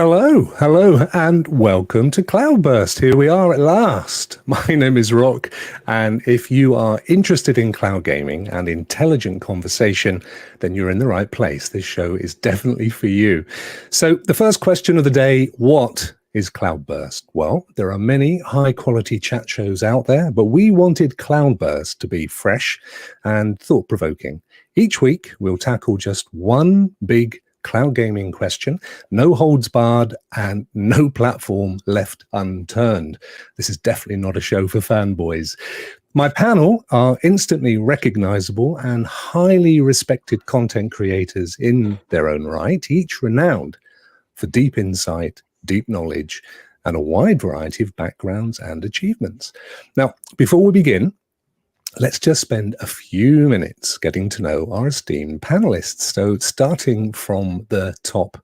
Hello, and welcome to CloudBurst. Here we are at last. My name is Rokk, and if you are interested in cloud gaming and intelligent conversation, then you're in the right place. This show is definitely for you. So the first question of the day, what is CloudBurst? Well, there are many high-quality chat shows out there, but we wanted CloudBurst to be fresh and thought-provoking. Each week, we'll tackle just one big cloud gaming question, no holds barred, and no platform left unturned. This is definitely not a show for fanboys. My panel are instantly recognizable and highly respected content creators in their own right, each renowned for deep insight, deep knowledge, and a wide variety of backgrounds and achievements. Now, before we begin, let's just spend a few minutes getting to know our esteemed panelists. So starting from the top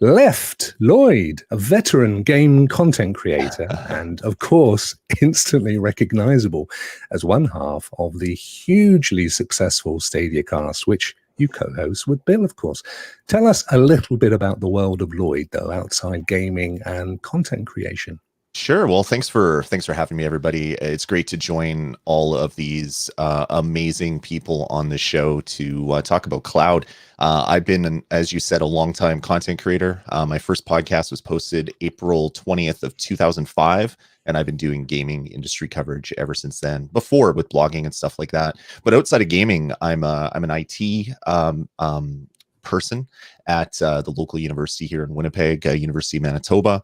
left, Lloyd, a veteran game content creator and, of course, instantly recognizable as one half of the hugely successful Stadia cast, which you co-host with Bill, of course. Tell us a little bit about the world of Lloyd, though, outside gaming and content creation. Sure. Well, thanks for having me, everybody. It's great to join all of these amazing people on the show to talk about cloud. I've been, as you said, a longtime content creator. My first podcast was posted April 20th of 2005, and I've been doing gaming industry coverage ever since then, before with blogging and stuff like that. But outside of gaming, I'm an IT person at the local university here in Winnipeg, University of Manitoba.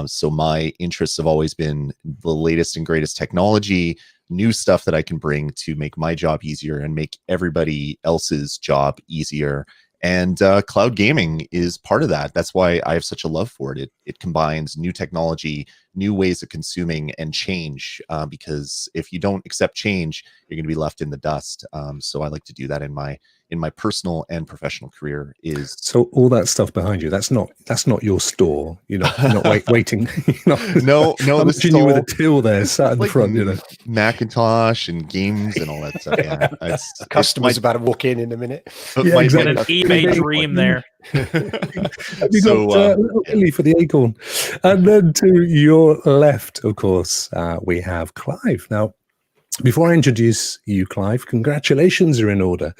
So my interests have always been the latest and greatest technology, new stuff that I can bring to make my job easier and make everybody else's job easier. And cloud gaming is part of that. That's why I have such a love for it. It combines new technology, new ways of consuming, and change. Because if you don't accept change, you're going to be left in the dust. So I like to do that in my personal and professional career. So all that stuff behind you, that's not your store. You're not waiting. No. I'm watching you with a till there, sat in the front. Macintosh and games and all that stuff. Yeah, customers about to walk in a minute. Yeah, exactly. An eBay dream there. Have you got a little Billy for the acorn? And then to your left, of course, we have Clive. Now, before I introduce you, Clive, congratulations are in order.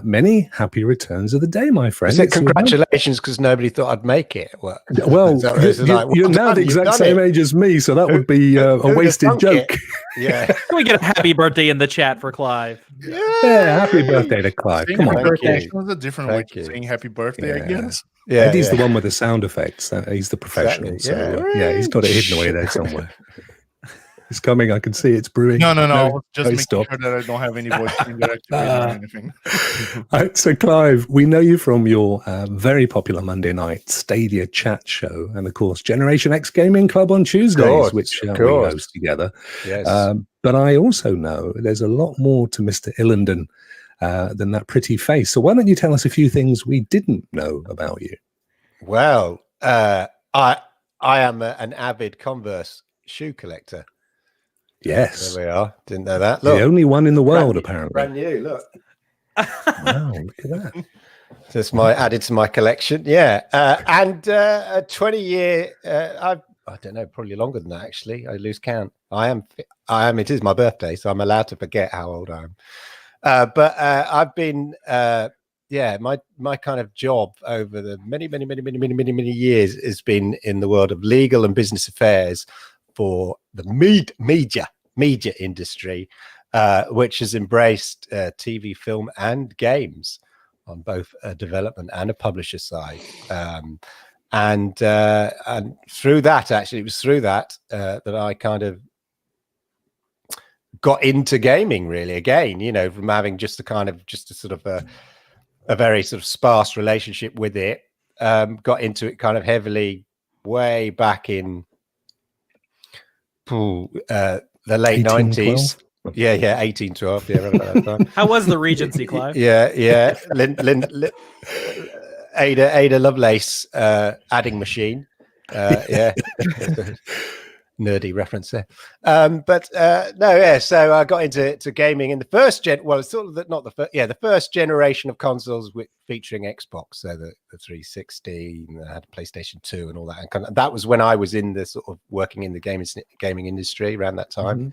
Many happy returns of the day, my friend. I said congratulations because nobody thought I'd make it. Well, you're now the exact same age as me, so that would be a wasted joke. Yeah. Can we get a happy birthday in the chat for Clive? Yeah, happy birthday to Clive. Come on. Birthday was a different way of saying happy birthday, I guess. Yeah, and he's the one with the sound effects. He's the professional. Exactly. So, yeah, he's got it hidden away there somewhere. It's coming. I can see it's brewing. No. Just make sure that I don't have any voice or anything. So, Clive, we know you from your very popular Monday night Stadia chat show, and of course, Generation X Gaming Club on Tuesdays, which we host together. Yes. But I also know there's a lot more to Mr. Illenden than that pretty face. So, why don't you tell us a few things we didn't know about you? Well, I am an avid Converse shoe collector. Yes. There we are. Didn't know that. Look, the only one in the world, apparently. Brand new, look. Wow, look at that. Just added to my collection. Yeah. And a 20-year, I don't know, probably longer than that, actually. I lose count. I am, it is my birthday, so I'm allowed to forget how old I am. But I've been, my kind of job over the many years has been in the world of legal and business affairs for the media industry, which has embraced TV, film, and games on both a development and a publisher side. And through that, actually, it was through that that I kind of got into gaming, really. Again, from having just a sort of a very sort of sparse relationship with it, got into it kind of heavily way back in the late 90s. Yeah, 1812. Yeah, around that time. How was the Regency, Clive? Yeah. Ada Lovelace adding machine. Yeah. nerdy reference there. But no, yeah. So I got into gaming in the first well, it's sort of the first generation of consoles featuring Xbox. So the 360, and I had PlayStation 2 and all that. And that was when I was in the sort of working in the gaming industry around that time.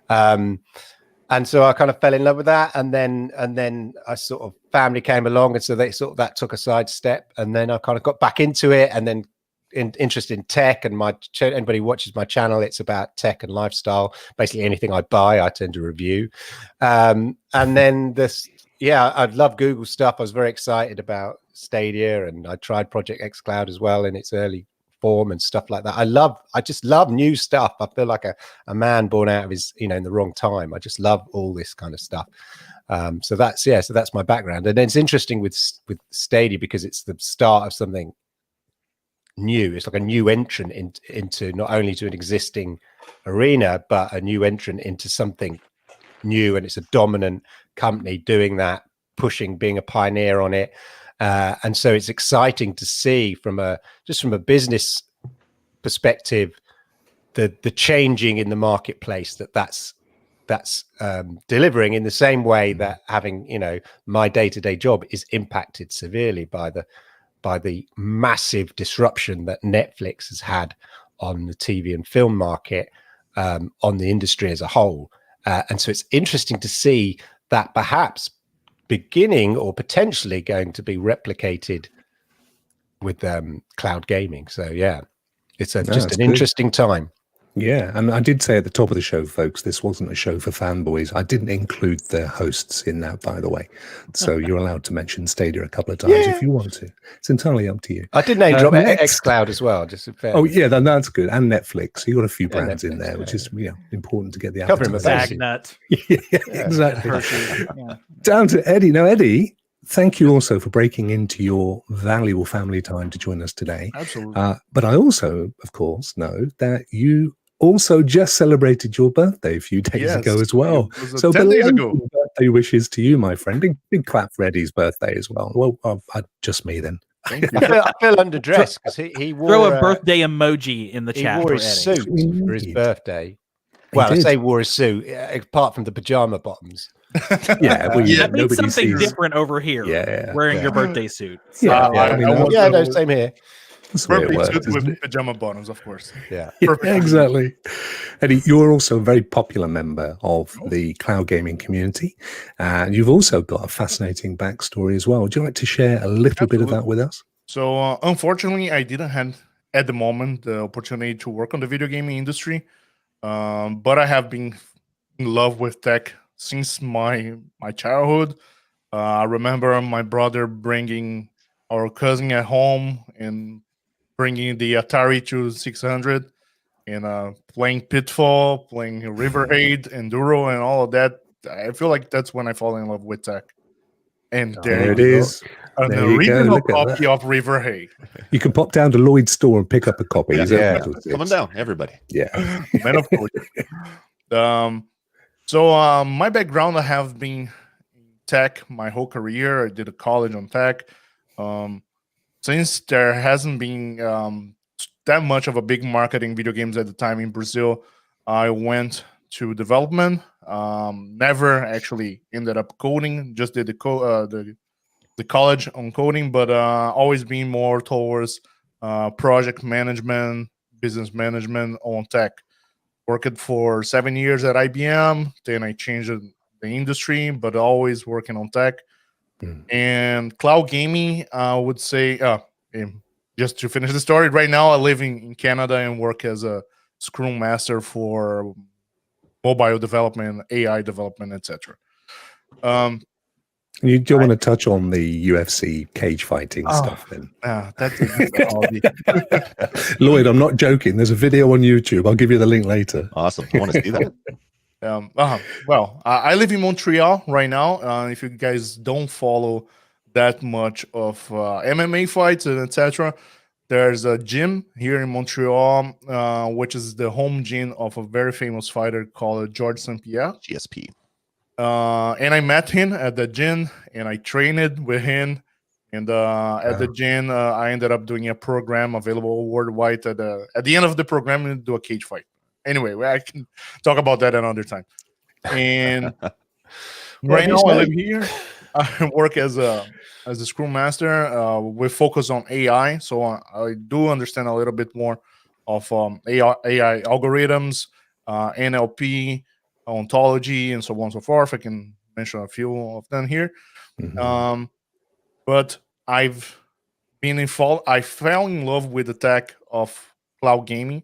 And so I kind of fell in love with that, and then I sort of family came along, and so that took a side step, and then I kind of got back into it, and then interested in tech. And anybody who watches my channel, it's about tech and lifestyle. Basically, anything I buy, I tend to review. And then I love Google stuff. I was very excited about Stadia, and I tried Project xCloud as well in its early form and stuff like that. I just love new stuff. I feel like a man born out of his, in the wrong time. I just love all this kind of stuff. So that's my background. And then it's interesting with Stadia because it's the start of something new. It's like a new entrant into not only to an existing arena, but a new entrant into something new. And it's a dominant company doing that, pushing, being a pioneer on it. And so it's exciting to see from a business perspective, the changing in the marketplace that's delivering in the same way that having, my day-to-day job is impacted severely by the massive disruption that Netflix has had on the TV and film market, on the industry as a whole. And so it's interesting to see that perhaps beginning or potentially going to be replicated with cloud gaming. So yeah, it's just an interesting time. Yeah, and I did say at the top of the show, folks, this wasn't a show for fanboys. I didn't include the hosts in that, by the way. So you're allowed to mention Stadia a couple of times if you want to. It's entirely up to you. I did name drop xCloud as well. Just oh yeah, that's good. And Netflix. You got a few brands in there, which is important to get the Zagnut. Exactly. Down to Eddie. Now, Eddie, thank you also for breaking into your valuable family time to join us today. Absolutely. But I also, of course, know that you also just celebrated your birthday a few days ago as well. So 10 days ago. Birthday wishes to you, my friend. Big clap for Eddie's birthday as well. Well, just me then. I feel underdressed because he wore throw a birthday emoji in the chat. He wore his suit for his birthday. Well, I say wore his suit, apart from the pajama bottoms. That means something different over here. Wearing your birthday suit. So, same here. Birthday suit with pajama bottoms, of course. Yeah, exactly. Eddie, you're also a very popular member of the cloud gaming community, and you've also got a fascinating backstory as well. Would you like to share a little bit of that with us? So, unfortunately, I didn't have at the moment the opportunity to work on the video gaming industry, but I have been in love with tech since my childhood. I remember my brother bringing our cousin at home and bringing the Atari 2600 and playing Pitfall, playing Riverhead, Enduro, and all of that. I feel like that's when I fall in love with tech. And there it is. An original copy of Riverhead. You can pop down to Lloyd's store and pick up a copy. Come on down, everybody. Yeah. Man of course. So my background, I have been in tech my whole career. I did a college on tech. Since there hasn't been that much of a big market in video games at the time in Brazil, I went to development. Never actually ended up coding. Just did the college on coding, but always been more towards project management, business management on tech. Worked for 7 years at IBM. Then I changed the industry, but always working on tech. And cloud gaming, I would say, just to finish the story, right now I live in Canada and work as a Scrum Master for mobile development, AI development, etc. You do want to touch on the UFC cage fighting stuff then? That's Lloyd, I'm not joking. There's a video on YouTube. I'll give you the link later. Awesome. I want to see that. Well, I live in Montreal right now. If you guys don't follow that much of MMA fights and etc., there's a gym here in Montreal, which is the home gym of a very famous fighter called Georges St-Pierre. GSP. And I met him at the gym, and I trained with him. And at the gym, I ended up doing a program available worldwide. At the end of the program, we do a cage fight. Anyway, I can talk about that another time. And right now, I live here. I work as a Scrum Master. We focus on AI, so I do understand a little bit more of AI algorithms, NLP, ontology, and so on and so forth. I can mention a few of them here. Mm-hmm. But I've been involved. I fell in love with the tech of cloud gaming.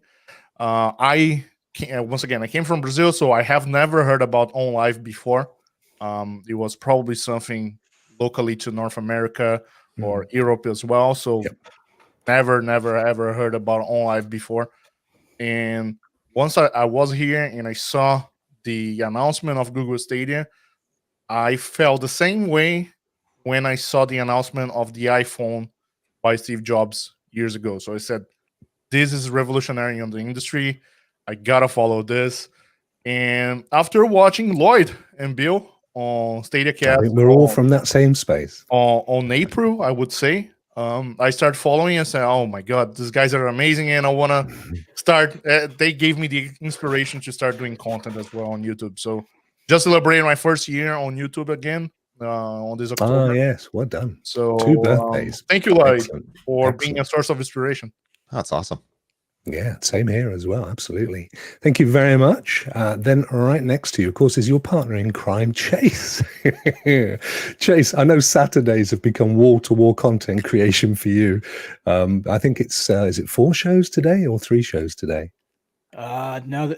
Once again, I came from Brazil, so I have never heard about OnLive before. It was probably something locally to North America or Europe as well. So never, ever heard about OnLive before. And once I was here and I saw the announcement of Google Stadia, I felt the same way when I saw the announcement of the iPhone by Steve Jobs years ago. So I said, this is revolutionary in the industry. I gotta follow this. And after watching Lloyd and Bill on StadiaCast, I think we're all from that same space. On April, I would say, I started following and said, oh my God, these guys are amazing. And I want to start. They gave me the inspiration to start doing content as well on YouTube. So just celebrating my first year on YouTube again on this October. Oh, yes. Well done. So 2 birthdays. Thank you, Lloyd, for being a source of inspiration. That's awesome. Yeah, same here as well. Absolutely. Thank you very much. Then right next to you, of course, is your partner in crime, Chase. Chase, I know Saturdays have become wall-to-wall content creation for you. I think it's, is it 4 shows today or 3 shows today? No,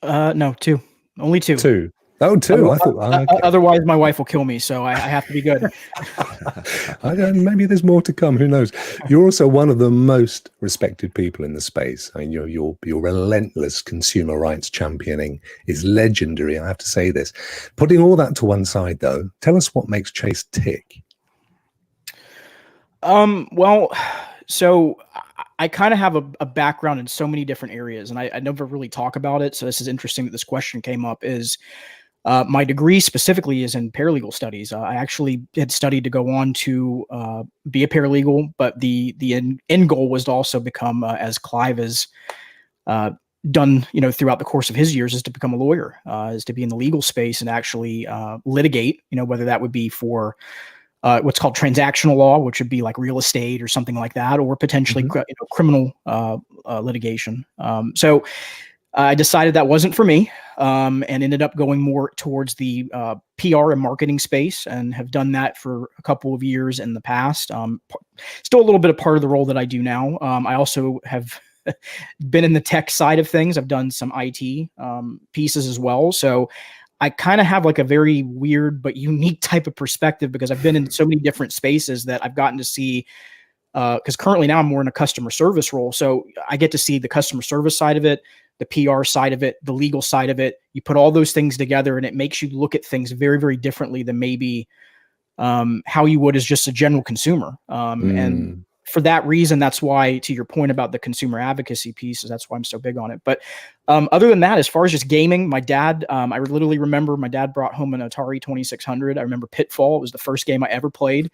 no, 2. Only 2. 2. Oh, 2. I thought. Okay. Otherwise, my wife will kill me, so I have to be good. I don't. Maybe there's more to come. Who knows? You're also one of the most respected people in the space. I mean, your relentless consumer rights championing is legendary. I have to say this. Putting all that to one side, though, tell us what makes Chase tick. Well, so I kind of have a background in so many different areas, and I never really talk about it. So this is interesting that this question came up. My degree specifically is in paralegal studies. I actually had studied to go on to be a paralegal, but the end goal was to also become, as Clive has done, throughout the course of his years, is to become a lawyer, is to be in the legal space and actually litigate, whether that would be for what's called transactional law, which would be like real estate or something like that, or potentially criminal litigation. So I decided that wasn't for me, and ended up going more towards the PR and marketing space, and have done that for a couple of years in the past. Still a little bit of part of the role that I do now. I also have been in the tech side of things. I've done some IT pieces as well. So I kind of have like a very weird but unique type of perspective, because I've been in so many different spaces that I've gotten to see, because currently now I'm more in a customer service role. So I get to see the customer service side of it, the PR side of it, the legal side of it. You put all those things together and it makes you look at things very, very differently than maybe how you would as just a general consumer. And for that reason, that's why, to your point about the consumer advocacy piece, that's why I'm so big on it. But other than that, as far as just gaming, my dad, I literally remember my dad brought home an Atari 2600. I remember Pitfall. It was the first game I ever played.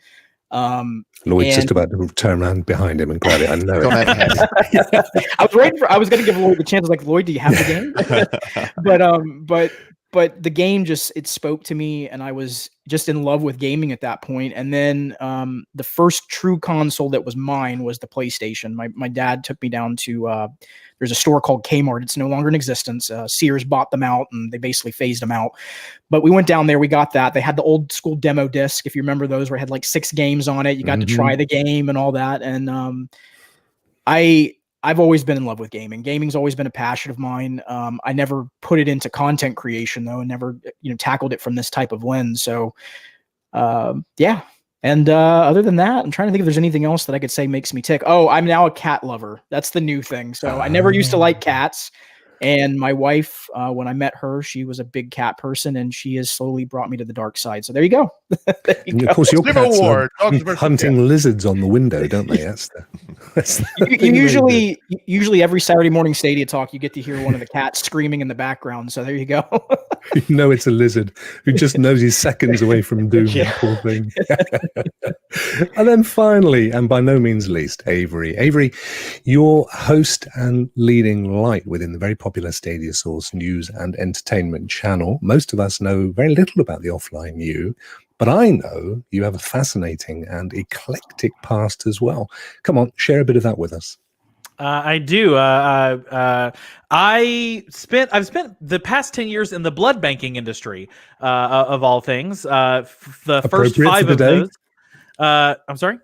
Lloyd's just about to turn around behind him and grab it. I know it. I was going to give Lloyd the chance. Like, Lloyd, do you have the game? But the game it spoke to me, and I was just in love with gaming at that point. And then the first true console that was mine was the PlayStation. My dad took me down to there's a store called Kmart. It's no longer in existence. Sears bought them out, and they basically phased them out. But we went down there. We got that. They had the old school demo disc, if you remember those, where it had like 6 games on it. You got to try the game and all that. And I've always been in love with gaming. Gaming's always been a passion of mine. I never put it into content creation, though, and never, tackled it from this type of lens. So, yeah. And other than that, I'm trying to think if there's anything else that I could say makes me tick. Oh, I'm now a cat lover. That's the new thing. So I never used to like cats. And my wife, when I met her, she was a big cat person, and she has slowly brought me to the dark side. So there you go. Of course, your cats are hunting lizards on the window, don't they? Usually every Saturday morning Stadia talk, you get to hear one of the cats screaming in the background. So there you go. You know it's a lizard who just knows he's seconds away from doom. Yeah. Poor thing. And then finally, and by no means least, Avery. Avery, you're host and leading light within the very popular Stadia Source news and entertainment channel. Most of us know very little about the offline you, but I know you have a fascinating and eclectic past as well. Come on, share a bit of that with us. I do. I've spent the past 10 years in the blood banking industry, of all things. The first 5 of those. I'm sorry.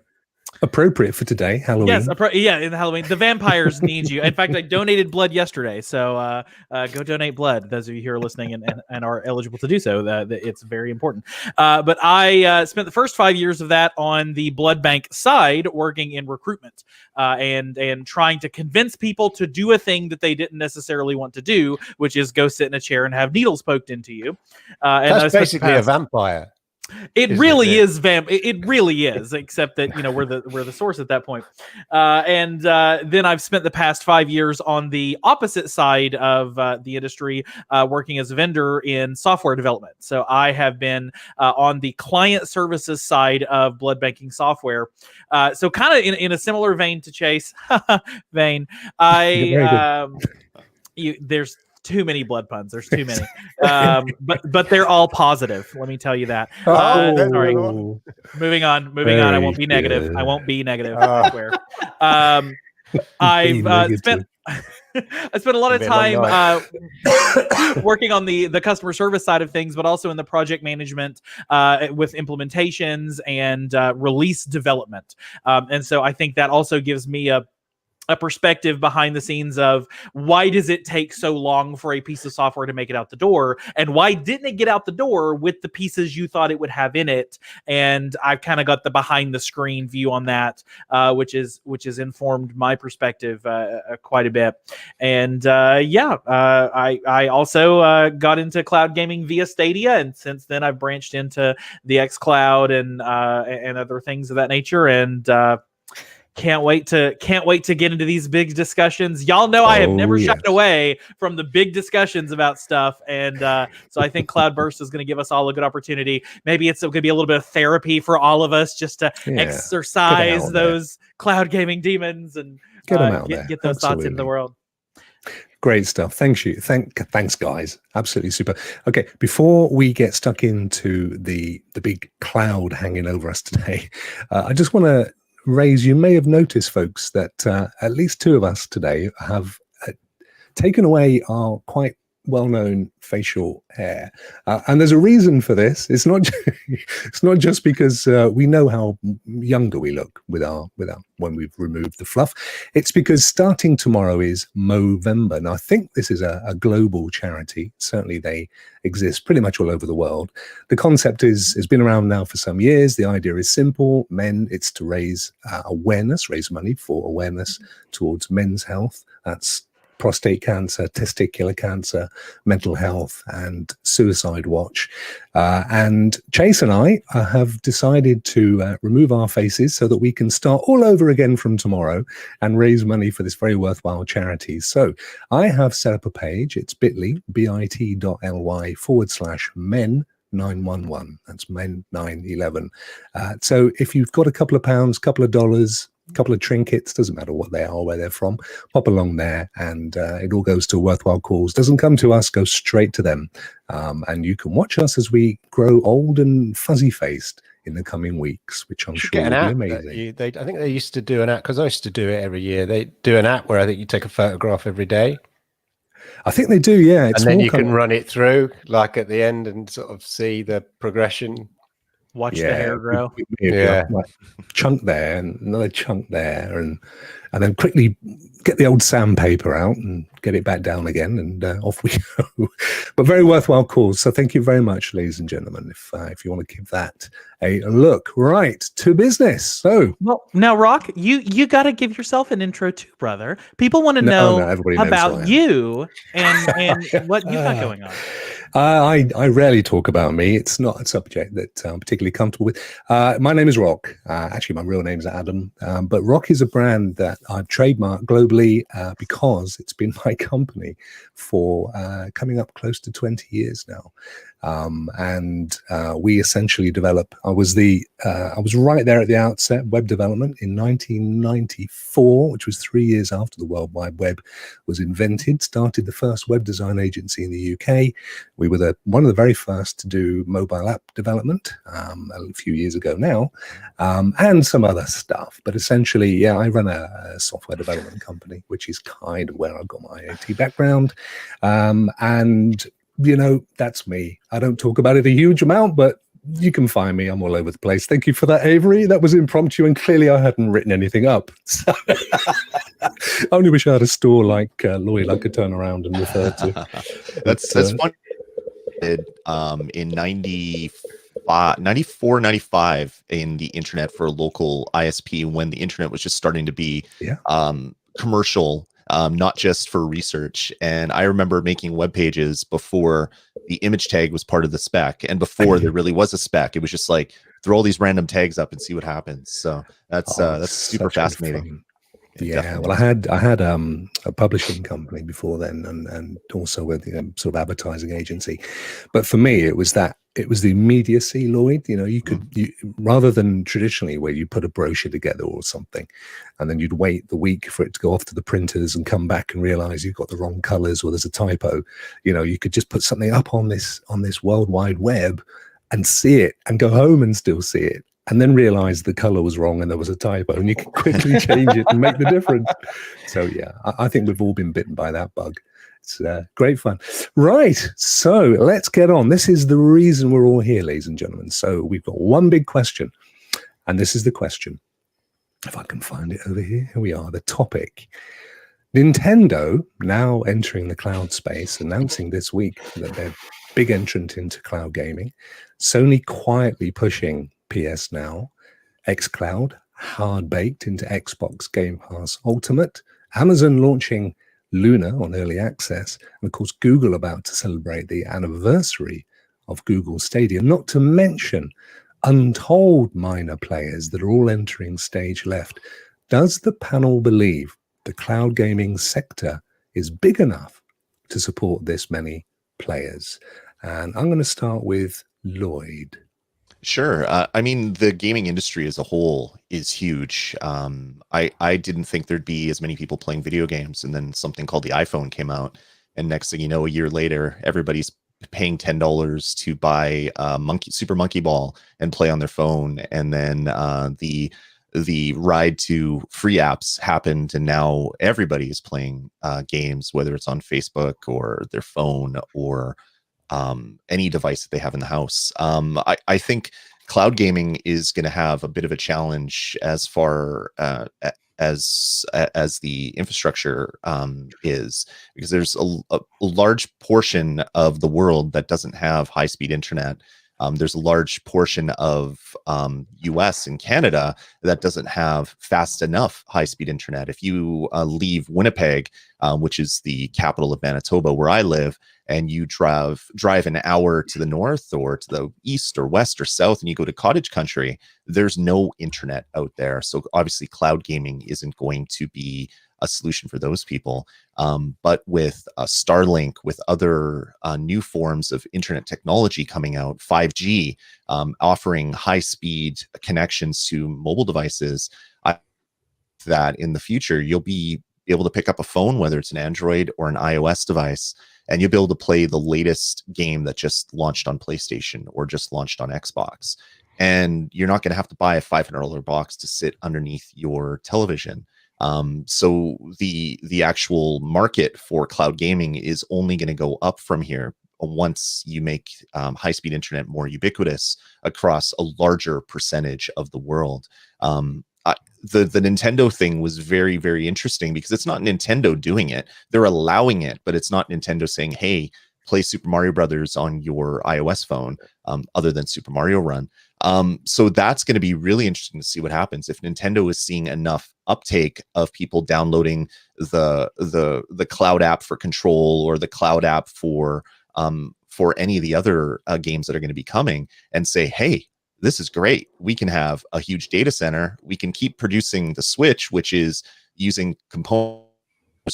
Appropriate for today, Halloween. Yes, in Halloween. The vampires need you. In fact, I donated blood yesterday, so go donate blood. Those of you who are listening and are eligible to do so, it's very important. But I spent the first 5 years of that on the blood bank side, working in recruitment and trying to convince people to do a thing that they didn't necessarily want to do, which is go sit in a chair and have needles poked into you. And that's basically a vampire. It really is It really is, except that we're the source at that point. And then I've spent the past 5 years on the opposite side of the industry, working as a vendor in software development. So I have been on the client services side of blood banking software. So kind of in a similar vein to Chase, there's too many blood puns. There's too many, but they're all positive. Let me tell you that. Sorry. Moving on. I won't be negative. I won't be negative. I swear. I've spent a lot of time working on the customer service side of things, but also in the project management with implementations and release development. And so I think that also gives me a perspective behind the scenes of why does it take so long for a piece of software to make it out the door, and why didn't it get out the door with the pieces you thought it would have in it? And I've kind of got the behind the screen view on that, which has informed my perspective quite a bit. And I also got into cloud gaming via Stadia, and since then I've branched into the xCloud and other things of that nature. And can't wait to get into these big discussions. Y'all know I have never shied away from the big discussions about stuff, and so I think CloudBurst is going to give us all a good opportunity. Maybe it's going to be a little bit of therapy for all of us, just to exercise those cloud gaming demons and get those thoughts into the world. Great stuff. Thanks, guys. Absolutely super. Okay, before we get stuck into the big cloud hanging over us today, I just want to raise, you may have noticed, folks, that at least 2 of us today have taken away our quite well-known facial hair, and there's a reason for this. It's not just because we know how younger we look with our when we've removed the fluff. It's because starting tomorrow is Movember. Now I think this is a global charity. Certainly they exist pretty much all over the world. The concept has been around now for some years. The idea is simple. It's to raise raise money for awareness towards men's health. That's prostate cancer, testicular cancer, mental health, and suicide watch. And Chase and I have decided to remove our faces so that we can start all over again from tomorrow and raise money for this very worthwhile charity. So I have set up a page. It's bit.ly/men911. That's men 911. So if you've got a couple of pounds, couple of dollars, couple of trinkets, doesn't matter what they are or where they're from, pop along there, and it all goes to worthwhile cause. Doesn't come to us, goes straight to them. And you can watch us as we grow old and fuzzy faced in the coming weeks, which I'm sure will be amazing. I think they used to do an app, because I used to do it every year. They do an app where I think you take a photograph every day. I think they do, yeah. And then you can run it through, like at the end, and sort of see the progression. Watch the hair grow. Like chunk there and another chunk there, and then quickly get the old sandpaper out and get it back down again, and off we go. But very worthwhile cause. So thank you very much, ladies and gentlemen. If you want to give that a look. Right, to business. So now, Rokk, you got to give yourself an intro too, brother. People want to know about you and what you got going on. I rarely talk about me. It's not a subject that I'm particularly comfortable with. My name is Rokk. Actually, my real name is Adam. But Rokk is a brand that I've trademarked globally because it's been my company for coming up close to 20 years now. And we essentially develop. I was right there at the outset, web development in 1994, which was 3 years after the World Wide Web was invented. Started the first web design agency in the UK. We were one of the very first to do mobile app development a few years ago now, and some other stuff. But essentially, yeah, I run a software development company, which is kind of where I got my IT background, and that's me. I don't talk about it a huge amount, but you can find me. I'm all over the place. Thank you for that, Avery. That was impromptu, and clearly I hadn't written anything up. So I only wish I had a store like Lloyd I could turn around and refer to. That's funny. In 94, 95 in the internet for a local ISP, when the internet was just starting to be commercial, not just for research. And I remember making web pages before the image tag was part of the spec, and before there really was a spec. It was just like, throw all these random tags up and see what happens. So that's super fascinating. Yeah, well, I had a publishing company before then, and also with sort of advertising agency. But for me, it was the immediacy, Lloyd. You could rather than traditionally where you put a brochure together or something, and then you'd wait the week for it to go off to the printers and come back and realize you've got the wrong colors or there's a typo. You could just put something up on this World Wide Web and see it, and go home and still see it, and then realize the color was wrong and there was a typo, and you can quickly change it and make the difference. So yeah, I think we've all been bitten by that bug. It's great fun. Right, so let's get on. This is the reason we're all here, ladies and gentlemen. So we've got one big question, and this is the question. If I can find it over here. Here we are, the topic. Nintendo now entering the cloud space, announcing this week that they're big entrant into cloud gaming. Sony quietly pushing PS Now, xCloud hard-baked into Xbox Game Pass Ultimate, Amazon launching Luna on early access, and of course Google about to celebrate the anniversary of Google Stadia, not to mention untold minor players that are all entering stage left. Does the panel believe the cloud gaming sector is big enough to support this many players? And I'm going to start with Lloyd. Sure. I mean, the gaming industry as a whole is huge. I didn't think there'd be as many people playing video games, and then something called the iPhone came out, and next thing you know, a year later, everybody's paying $10 to buy Super Monkey Ball and play on their phone, and then the ride to free apps happened, and now everybody is playing games, whether it's on Facebook or their phone or any device that they have in the house. I think cloud gaming is going to have a bit of a challenge as far as the infrastructure is, because there's a large portion of the world that doesn't have high-speed internet. There's a large portion of US and Canada that doesn't have fast enough high-speed internet. If you leave Winnipeg, which is the capital of Manitoba, where I live, and you drive an hour to the north or to the east or west or south, and you go to cottage country, there's no internet out there. So obviously cloud gaming isn't going to be a solution for those people. But with Starlink, with other new forms of internet technology coming out, 5G, offering high-speed connections to mobile devices, that in the future you'll be able to pick up a phone, whether it's an Android or an iOS device, and you'll be able to play the latest game that just launched on PlayStation or just launched on Xbox. And you're not going to have to buy a $500 box to sit underneath your television. So the actual market for cloud gaming is only going to go up from here once you make high-speed internet more ubiquitous across a larger percentage of the world. The Nintendo thing was very, very interesting, because it's not Nintendo doing it. They're allowing it, but it's not Nintendo saying, hey, play Super Mario Brothers on your iOS phone, other than Super Mario Run. So that's going to be really interesting to see what happens if Nintendo is seeing enough uptake of people downloading the cloud app for Control or the cloud app for for any of the other games that are going to be coming and say, hey, this is great. We can have a huge data center. We can keep producing the Switch, which is using components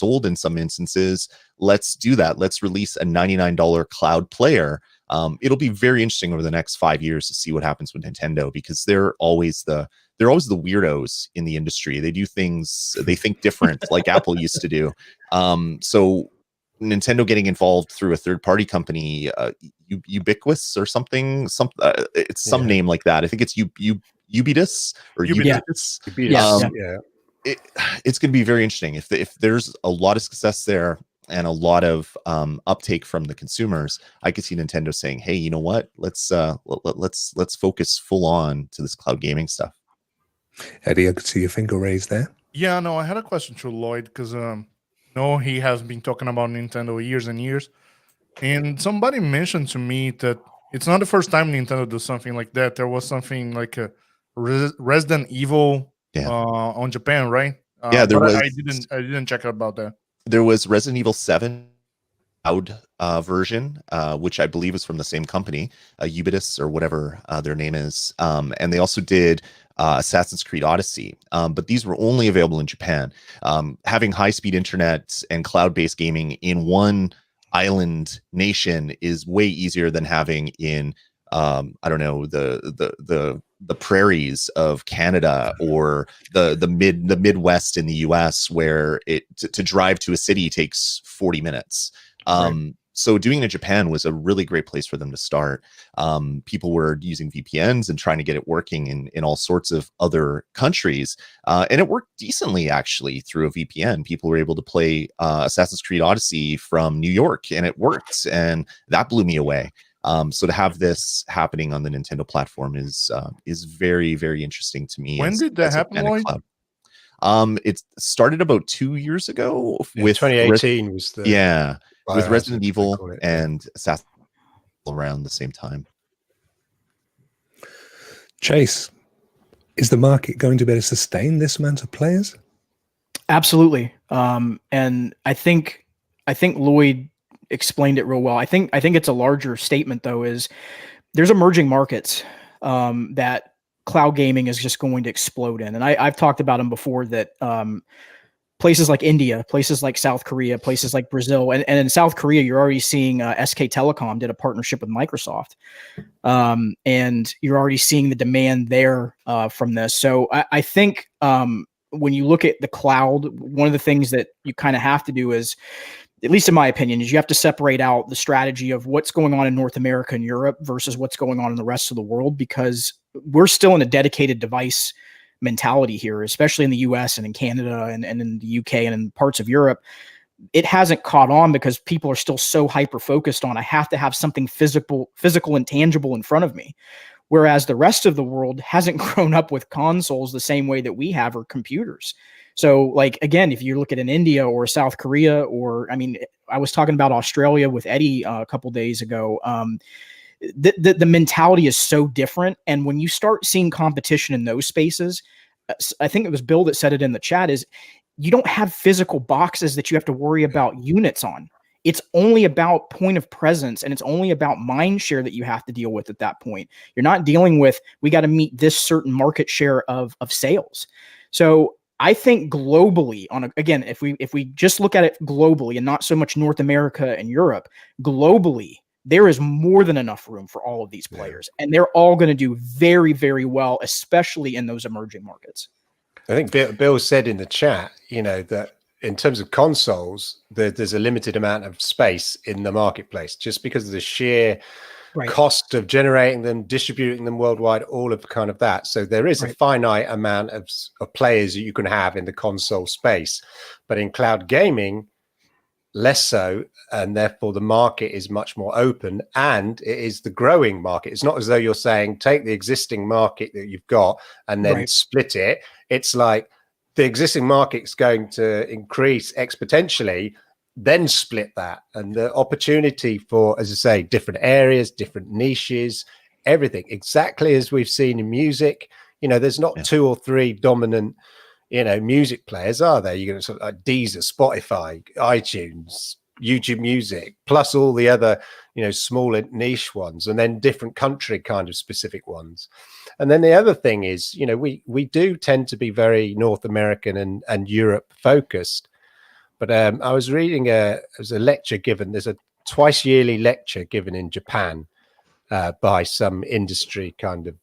old in some instances. Let's do that. Let's release a $99 cloud player. It'll be very interesting over the next 5 years to see what happens with Nintendo, because they're always the weirdos in the industry. They do things, they think different, like Apple used to do. So Nintendo getting involved through a third-party company, Ubiquitous or something, it's some name like that. I think it's Ubitus or Ubitus. It's going to be very interesting if there's a lot of success there and a lot of uptake from the consumers. I could see Nintendo saying, "Hey, you know what? Let's focus full on to this cloud gaming stuff." Eddie, I could see your finger raised there. Yeah, no, I had a question to Lloyd because no, he has been talking about Nintendo years and years, and somebody mentioned to me that it's not the first time Nintendo does something like that. There was something like a Resident Evil on Japan, right? Yeah, there was. I didn't check out about that. There was Resident Evil 7 cloud version, which I believe is from the same company, Ubitus or whatever their name is, and they also did Assassin's Creed Odyssey, but these were only available in Japan. Having high-speed internet and cloud-based gaming in one island nation is way easier than having in I don't know, the prairies of Canada or the Midwest in the US, where to drive to a city takes 40 minutes. So doing it in Japan was a really great place for them to start. People were using VPNs and trying to get it working in all sorts of other countries. And it worked decently, actually, through a VPN. People were able to play Assassin's Creed Odyssey from New York, and it worked. And that blew me away. So to have this happening on the Nintendo platform is very, very interesting to me. When did that happen, Lloyd? It started about 2 years ago. With 2018 was the with Resident Evil and Assassin's Creed around the same time. Chase, is the market going to be able to sustain this amount of players? Absolutely. And I think Lloyd explained it real well. I think it's a larger statement, though, is there's emerging markets that cloud gaming is just going to explode in. And I've talked about them before, that places like India, places like South Korea, places like Brazil, and in South Korea, you're already seeing SK Telecom did a partnership with Microsoft. And you're already seeing the demand there from this. So I think when you look at the cloud, one of the things that you kind of have to do is, at least in my opinion, is you have to separate out the strategy of what's going on in North America and Europe versus what's going on in the rest of the world, because we're still in a dedicated device mentality here, especially in the US and in Canada and in the UK and in parts of Europe. It hasn't caught on because people are still so hyper-focused on, I have to have something physical and tangible in front of me. Whereas the rest of the world hasn't grown up with consoles the same way that we have, or computers. So, like, again, if you look at an India or South Korea, or, I mean, I was talking about Australia with Eddie a couple days ago. The mentality is so different. And when you start seeing competition in those spaces, I think it was Bill that said it in the chat, is you don't have physical boxes that you have to worry about units on. It's only about point of presence, and it's only about mind share that you have to deal with at that point. You're not dealing with, we got to meet this certain market share of sales. So I think globally, again, if we just look at it globally and not so much North America and Europe, globally, there is more than enough room for all of these players, and they're all going to do very, very well, especially in those emerging markets. I think Bill said in the chat, that in terms of consoles, there's a limited amount of space in the marketplace, just because of the sheer cost of generating them, distributing them worldwide, all of kind of that. So there is a finite amount of players that you can have in the console space, but in cloud gaming, less so, and therefore the market is much more open, and it is the growing market. It's not as though you're saying take the existing market that you've got and then split it. It's like the existing market's going to increase exponentially, then split that, and the opportunity for, as I say, different areas, different niches, everything, exactly as we've seen in music. There's not 2 or 3 dominant music players, are there? You're going to sort of like Deezer, Spotify, iTunes, YouTube Music, plus all the other, smaller niche ones, and then different country kind of specific ones. And then the other thing is, we do tend to be very North American and Europe focused. But I was reading there's a lecture given. There's a twice yearly lecture given in Japan by some industry kind of,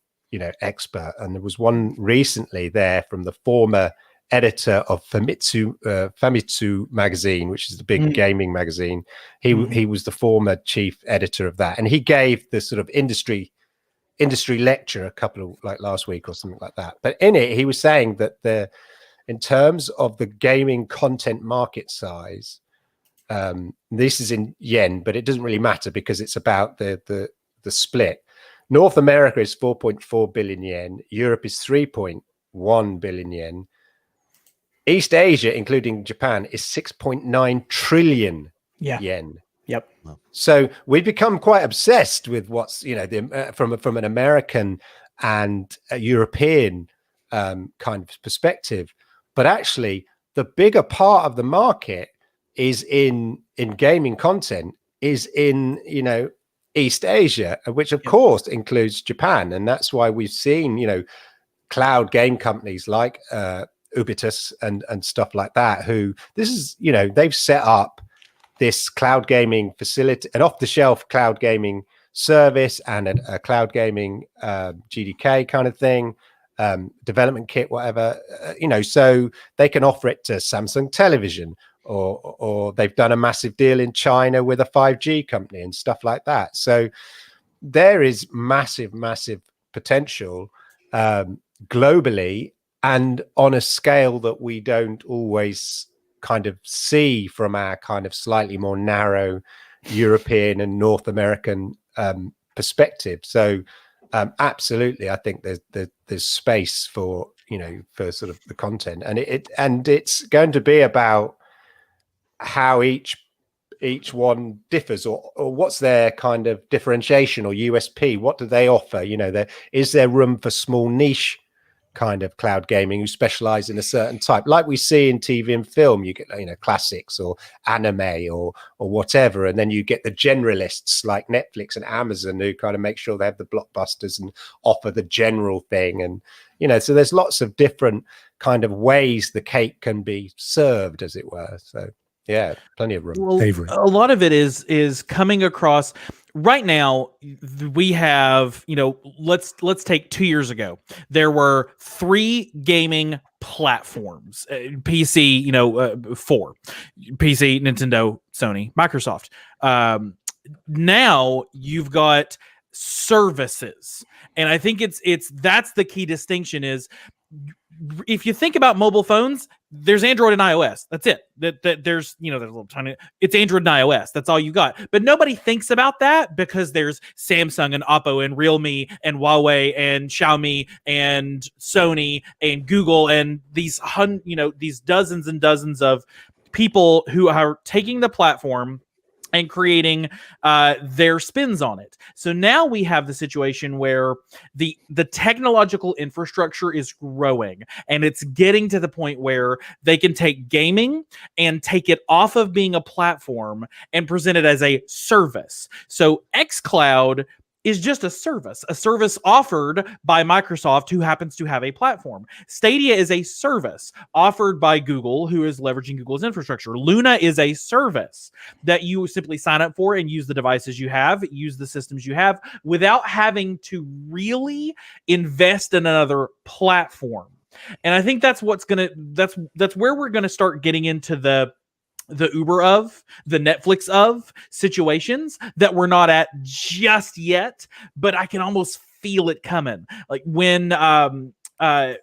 expert. And there was one recently there from the former editor of Famitsu magazine, which is the big gaming magazine. He was the former chief editor of that, and he gave the sort of industry lecture a couple of like last week or something like that. But in it, he was saying that in terms of the gaming content market size, this is in yen, but it doesn't really matter because it's about the split. North America is 4.4 billion yen. Europe is 3.1 billion yen. East Asia, including Japan, is 6.9 trillion yen. Yep. So we've become quite obsessed with what's, from an American and a European kind of perspective. But actually, the bigger part of the market is in gaming content is in, East Asia, which of course includes Japan. And that's why we've seen, cloud game companies like Ubitus and stuff like that, who they've set up this cloud gaming facility, an off-the-shelf cloud gaming service and a cloud gaming GDK kind of thing, development kit, whatever, so they can offer it to Samsung Television, or they've done a massive deal in China with a 5G company and stuff like that. So there is massive potential globally, and on a scale that we don't always kind of see from our kind of slightly more narrow European and North American perspective. So absolutely, I think there's space for for sort of the content, and it's going to be about how each one differs, or what's their kind of differentiation or USP. What do they offer? Is there room for small niche kind of cloud gaming who specialize in a certain type, like we see in TV and film? You get classics or anime or whatever, and then you get the generalists like Netflix and Amazon who kind of make sure they have the blockbusters and offer the general thing. And so there's lots of different kind of ways the cake can be served, as it were. So yeah, plenty of room. Well, Avery. A lot of it is coming across right now. We have, let's take 2 years ago. There were 3 gaming platforms, PC, 4, PC, Nintendo, Sony, Microsoft. Now you've got services. And I think that's the key distinction is, if you think about mobile phones, there's Android and iOS. That's it. That there's, there's a little tiny, it's Android and iOS. That's all you got. But nobody thinks about that because there's Samsung and Oppo and Realme and Huawei and Xiaomi and Sony and Google and these dozens and dozens of people who are taking the platform and creating their spins on it. So now we have the situation where the technological infrastructure is growing, and it's getting to the point where they can take gaming and take it off of being a platform and present it as a service. So xCloud is just a service offered by Microsoft, who happens to have a platform. Stadia is a service offered by Google, who is leveraging Google's infrastructure. Luna is a service that you simply sign up for and use the devices you have, use the systems you have, without having to really invest in another platform. And I think that's that's where we're gonna start getting into the Uber of, the Netflix of situations that we're not at just yet, but I can almost feel it coming. Like when the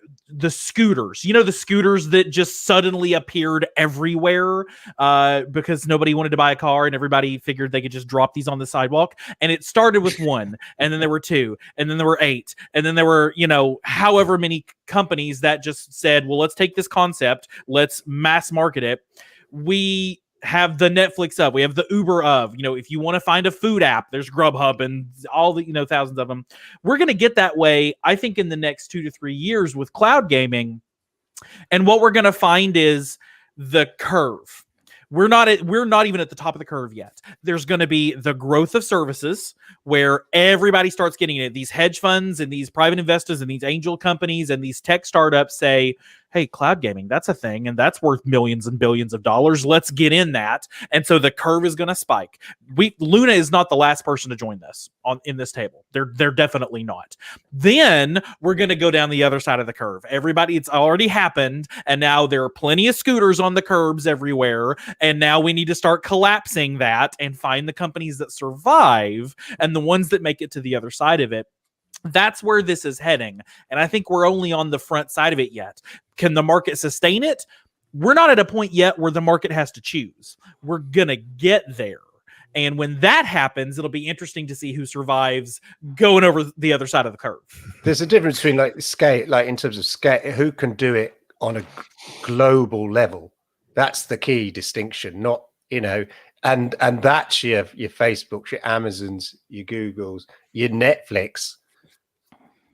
scooters, the scooters that just suddenly appeared everywhere because nobody wanted to buy a car and everybody figured they could just drop these on the sidewalk. And it started with 1, and then there were 2, and then there were 8, and then there were, however many companies that just said, well, let's take this concept, let's mass market it. We have the Netflix of, we have the Uber of, if you want to find a food app, there's Grubhub and all the, thousands of them. We're going to get that way, I think, in the next 2 to 3 years with cloud gaming. And what we're going to find is the curve. We're not even at the top of the curve yet. There's going to be the growth of services where everybody starts getting it. These hedge funds and these private investors and these angel companies and these tech startups say, hey, cloud gaming, that's a thing, and that's worth millions and billions of dollars. Let's get in that. And so the curve is going to spike. Luna is not the last person to join this in this table. They're definitely not. Then we're going to go down the other side of the curve. It's already happened, and now there are plenty of scooters on the curbs everywhere, and now we need to start collapsing that and find the companies that survive and the ones that make it to the other side of it. That's where this is heading. And I think we're only on the front side of it yet. Can the market sustain it? We're not at a point yet where the market has to choose. We're going to get there. And when that happens, it'll be interesting to see who survives going over the other side of the curve. There's a difference between scale, in terms of scale, who can do it on a global level. That's the key distinction, not, and that's your Facebooks, your Amazons, your Googles, your Netflix.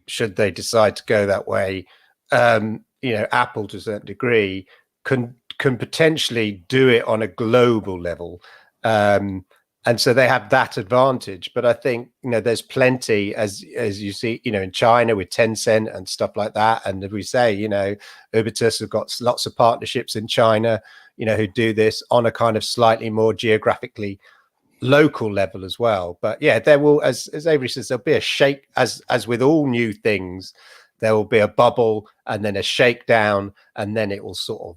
Should they decide to go that way, Apple to a certain degree can potentially do it on a global level, and so they have that advantage. But I think there's plenty, as you see, in China with Tencent and stuff like that, and as we say, Ubitus have got lots of partnerships in China, who do this on a kind of slightly more geographically local level as well. But yeah, there will, as Avery says, there'll be a shake, as with all new things, there will be a bubble and then a shakedown, and then it will sort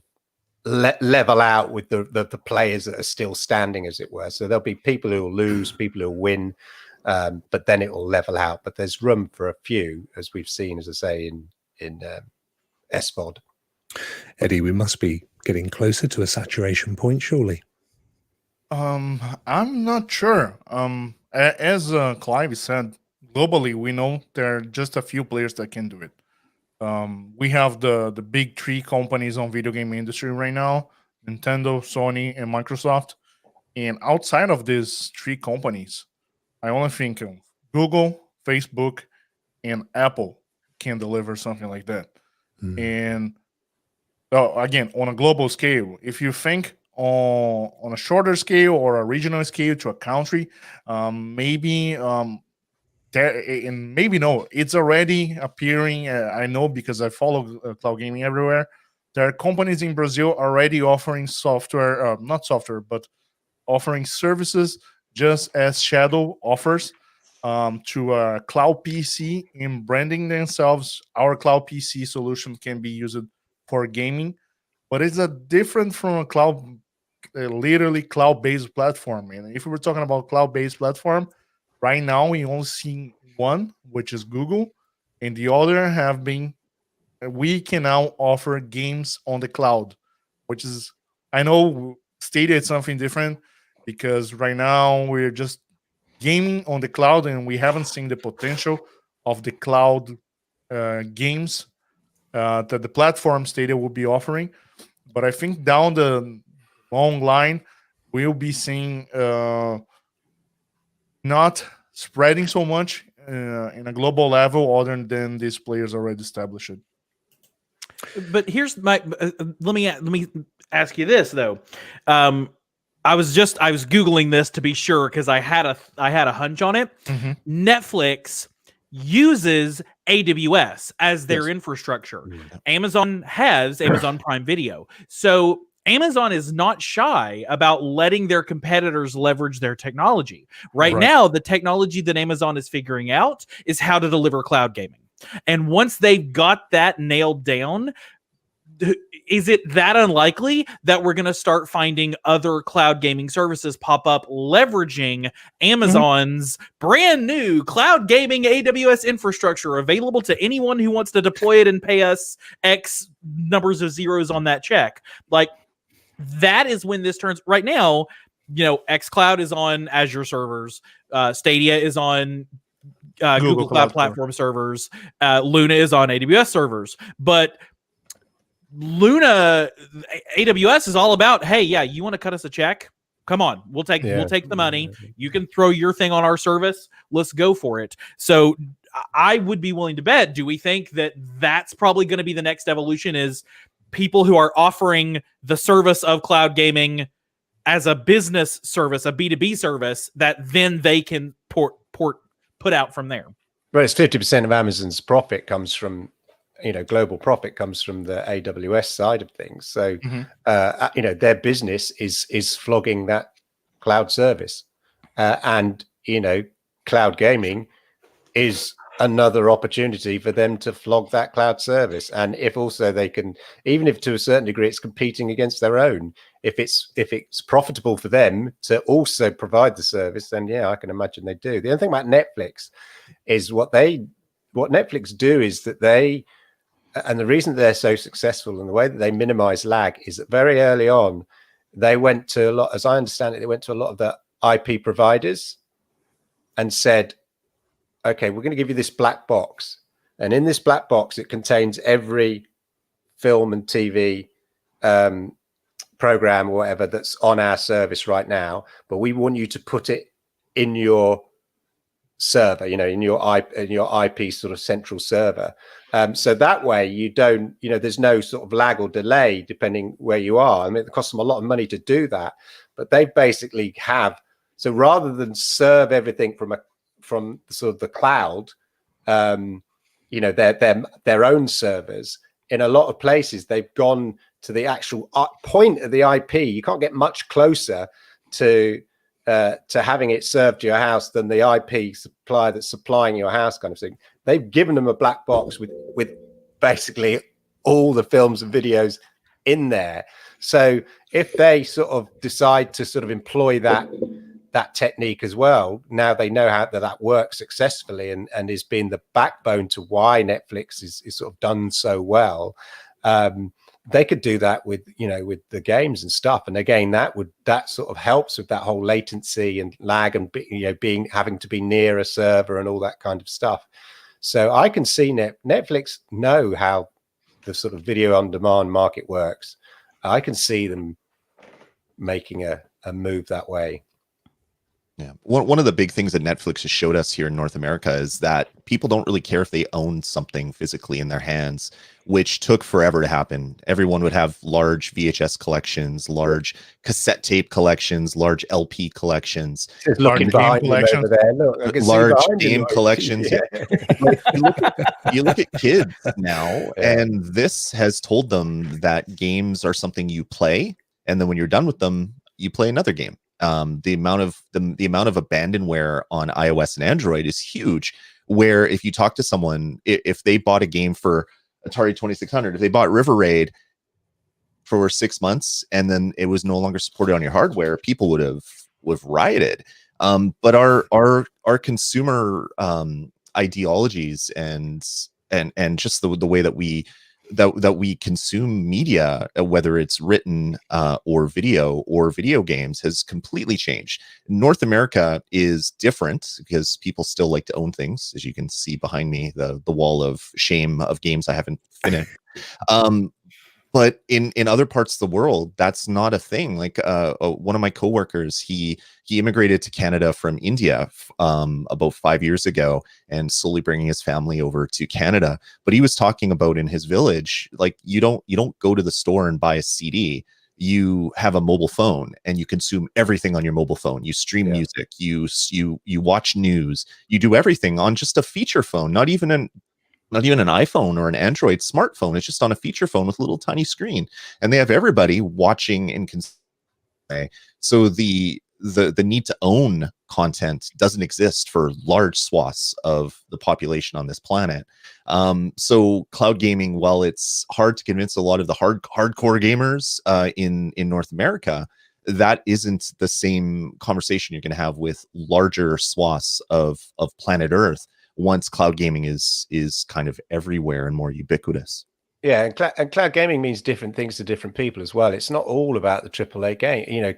of level out with the players that are still standing, as it were. So there'll be people who will lose, people who will win, but then it will level out. But there's room for a few, as we've seen, as I say, in SVOD. Eddie, we must be getting closer to a saturation point, surely. I'm not sure. As Clive said, globally, we know there are just a few players that can do it. We have the big three companies on video game industry right now: Nintendo, Sony, and Microsoft. And outside of these three companies, I only think Google, Facebook, and Apple can deliver something like that. And again, on a global scale, if you think on a shorter scale or a regional scale to a country, maybe maybe no, it's already appearing. I know because I follow cloud gaming everywhere. There are companies in Brazil already offering software, not software, but offering services just as Shadow offers to a cloud PC, and branding themselves. Our cloud PC solution can be used for gaming, but it's a different from a literally cloud-based platform. And if we were talking about cloud-based platform, right now we only see one, which is Google, and the other have been. We can now offer games on the cloud, which is, I know Stadia is something different because right now we're just gaming on the cloud, and we haven't seen the potential of the cloud games that the platform Stadia will be offering. But I think down the long line, we'll be seeing not spreading so much in a global level other than these players already established. But here's my let me ask you this though. I was Googling this to be sure because I had a hunch on it. Netflix uses AWS as their infrastructure. Amazon has Amazon Prime Video. So Amazon is not shy about letting their competitors leverage their technology. Right now, the technology that Amazon is figuring out is how to deliver cloud gaming. And once they've got that nailed down, is it that unlikely that we're going to start finding other cloud gaming services pop up leveraging Amazon's brand new cloud gaming AWS infrastructure available to anyone who wants to deploy it and pay us X numbers of zeros on that check? Like, that is when this turns. Right now, xCloud is on Azure servers. Stadia is on Google Cloud Platform servers. Luna is on AWS servers. But Luna, AWS is all about, hey, yeah, you want to cut us a check? Come on, we'll take the money. You can throw your thing on our service. Let's go for it. So I would be willing to bet. Do we think that that's probably going to be the next evolution? Is people who are offering the service of cloud gaming as a business service, a B2B service that then they can put out from there. Well, it's 50% of Amazon's profit comes from, global profit comes from the AWS side of things. So, their business is flogging that cloud service, and cloud gaming is another opportunity for them to flog that cloud service. And if also they can, even if to a certain degree it's competing against their own, if it's profitable for them to also provide the service, then I can imagine they do. The other thing about Netflix is what Netflix do is that and the reason they're so successful and the way that they minimize lag is that very early on, they went to a lot, as I understand it, they went to a lot of the IP providers and said, okay, we're going to give you this black box. And in this black box, it contains every film and TV program or whatever that's on our service right now. But we want you to put it in your server, in your IP sort of central server. So that way you don't, there's no sort of lag or delay depending where you are. I mean, it costs them a lot of money to do that, but they basically have. So rather than serve everything from sort of the cloud, their own servers, in a lot of places they've gone to the actual point of the IP. You can't get much closer to having it served to your house than the IP supplier that's supplying your house, kind of thing. They've given them a black box with basically all the films and videos in there. So if they sort of decide to sort of employ that technique as well, now they know how that works successfully and is being the backbone to why Netflix is sort of done so well. They could do that with the games and stuff, and again that sort of helps with that whole latency and lag and having to be near a server and all that kind of stuff. So I can see Netflix know how the sort of video on demand market works. I can see them making a move that way. Yeah. One of the big things that Netflix has showed us here in North America is that people don't really care if they own something physically in their hands, which took forever to happen. Everyone would have large VHS collections, large cassette tape collections, large LP collections, looking behind him over there. Look, large game collections. You look at kids now, and this has told them that games are something you play, and then when you're done with them, you play another game. The amount of abandonware on iOS and Android is huge, where if you talk to someone, if they bought a game for Atari 2600, if they bought River Raid for 6 months and then it was no longer supported on your hardware, people would have rioted. But our consumer ideologies and just the way that we consume media, whether it's written or video games, has completely changed. North America is different because people still like to own things, as you can see behind me, the wall of shame of games I haven't finished. But in other parts of the world, that's not a thing. Like one of my coworkers, he immigrated to Canada from India about 5 years ago, and slowly bringing his family over to Canada. But he was talking about in his village, like you don't go to the store and buy a CD. You have a mobile phone and you consume everything on your mobile phone. You stream music, you watch news, you do everything on just a feature phone, not even an iPhone or an Android smartphone. It's just on a feature phone with a little tiny screen, and they have everybody watching and consuming. So the need to own content doesn't exist for large swaths of the population on this planet. So cloud gaming, while it's hard to convince a lot of the hardcore gamers in North America, that isn't the same conversation you're going to have with larger swaths of planet Earth once cloud gaming is kind of everywhere and more ubiquitous. Yeah, and cloud gaming means different things to different people as well. It's not all about the AAA game.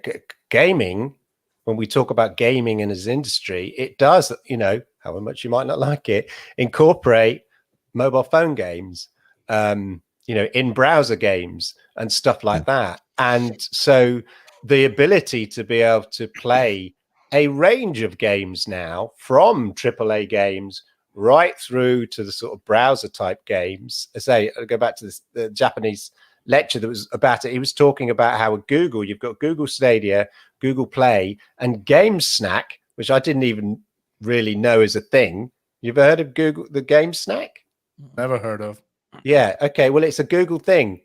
Gaming, when we talk about gaming in as industry, it does, however much you might not like it, incorporate mobile phone games, in browser games and stuff like that. And so the ability to be able to play a range of games now, from AAA games right through to the sort of browser type games. I go back to the Japanese lecture that was about it. He was talking about how at Google, you've got Google Stadia, Google Play, and Game Snack, which I didn't even really know is a thing. You've heard of Google, the Game Snack? Never heard of. Yeah. Okay. Well, it's a Google thing.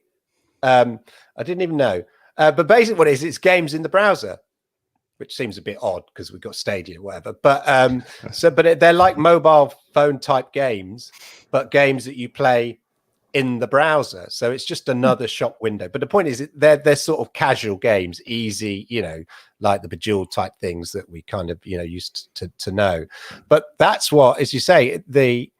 I didn't even know. But basically what it is, it's games in the browser, which seems a bit odd because we've got Stadia or whatever. But they're like mobile phone type games, but games that you play in the browser. So it's just another shop window. But the point is they're sort of casual games, easy, like the Bejeweled type things that we kind of, used to know. But that's what, as you say, the